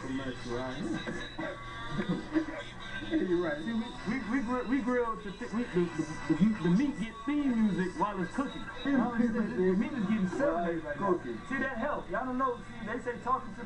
commercial right here. You're right. See, we grill the meat get theme music while it's cooking. The meat is getting celebrated right now. See, that helps. Y'all don't know. See, they say talking to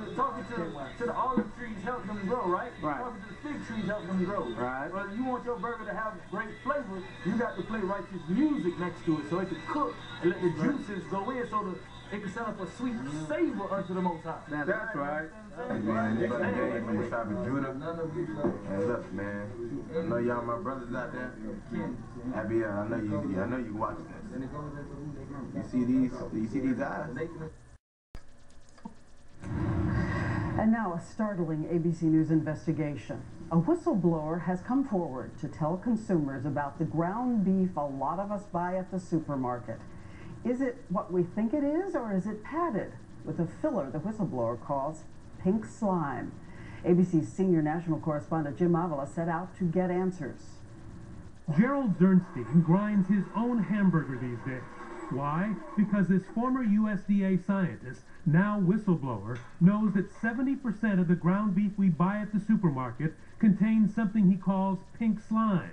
the olive trees help them grow, right? Right. Talking to the fig trees help them grow. Right. But if you want your burger to have great flavor, you got to play righteous music next to it so it can cook and let the juices go in so it can set up a sweet savor unto the Most High. That's right. Man, this game, man, Shop of Judah. And look, man, I know y'all my brothers out there. Happy, I know you watching this. You see these eyes? And now a startling ABC News investigation. A whistleblower has come forward to tell consumers about the ground beef a lot of us buy at the supermarket. Is it what we think it is, or is it padded with a filler the whistleblower calls pink slime? ABC's senior national correspondent Jim Avila set out to get answers. Gerald Zernstein grinds his own hamburger these days. Why? Because this former USDA scientist, now whistleblower, knows that 70% of the ground beef we buy at the supermarket contains something he calls pink slime.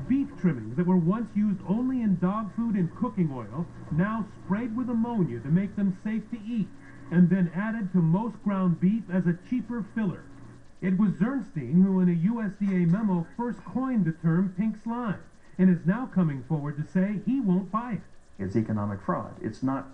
Beef trimmings that were once used only in dog food and cooking oil, now sprayed with ammonia to make them safe to eat, and then added to most ground beef as a cheaper filler. It was Zernstein who in a USDA memo first coined the term pink slime, and is now coming forward to say he won't buy it. It's economic fraud. It's not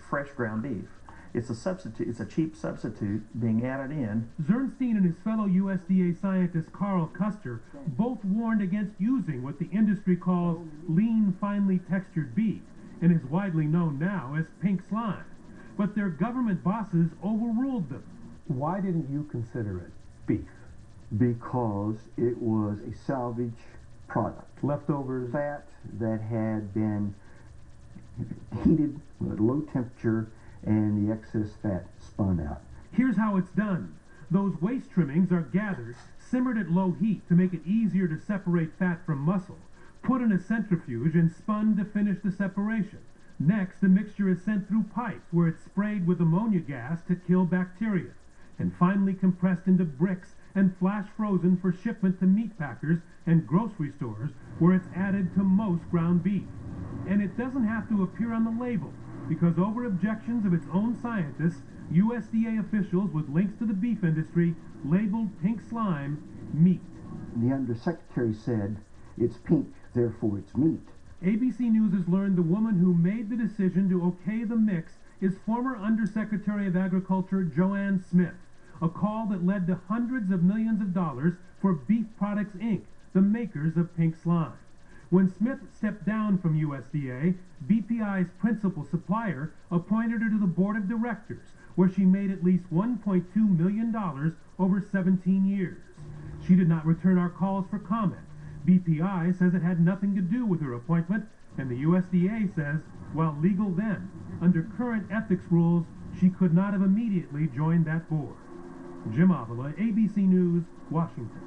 fresh ground beef. It's a substitute. It's a cheap substitute being added in. Zernstein and his fellow USDA scientist Carl Custer both warned against using what the industry calls lean, finely textured beef, and is widely known now as pink slime. But their government bosses overruled them. Why didn't you consider it beef? Because it was a salvage product. Leftovers? Fat that had been heated at low temperature and the excess fat spun out. Here's how it's done. Those waste trimmings are gathered, simmered at low heat to make it easier to separate fat from muscle, put in a centrifuge and spun to finish the separation. Next, the mixture is sent through pipes where it's sprayed with ammonia gas to kill bacteria, and finally compressed into bricks and flash frozen for shipment to meat packers and grocery stores where it's added to most ground beef. And it doesn't have to appear on the label, because over objections of its own scientists, USDA officials with links to the beef industry labeled pink slime meat. The undersecretary said, "It's pink, therefore it's meat." ABC News has learned the woman who made the decision to okay the mix is former Undersecretary of Agriculture Joanne Smith, a call that led to hundreds of millions of dollars for Beef Products Inc., the makers of pink slime. When Smith stepped down from USDA, BPI's principal supplier appointed her to the board of directors, where she made at least $1.2 million over 17 years. She did not return our calls for comment. BPI says it had nothing to do with her appointment, and the USDA says, while legal then, under current ethics rules, she could not have immediately joined that board. Jim Avila, ABC News, Washington.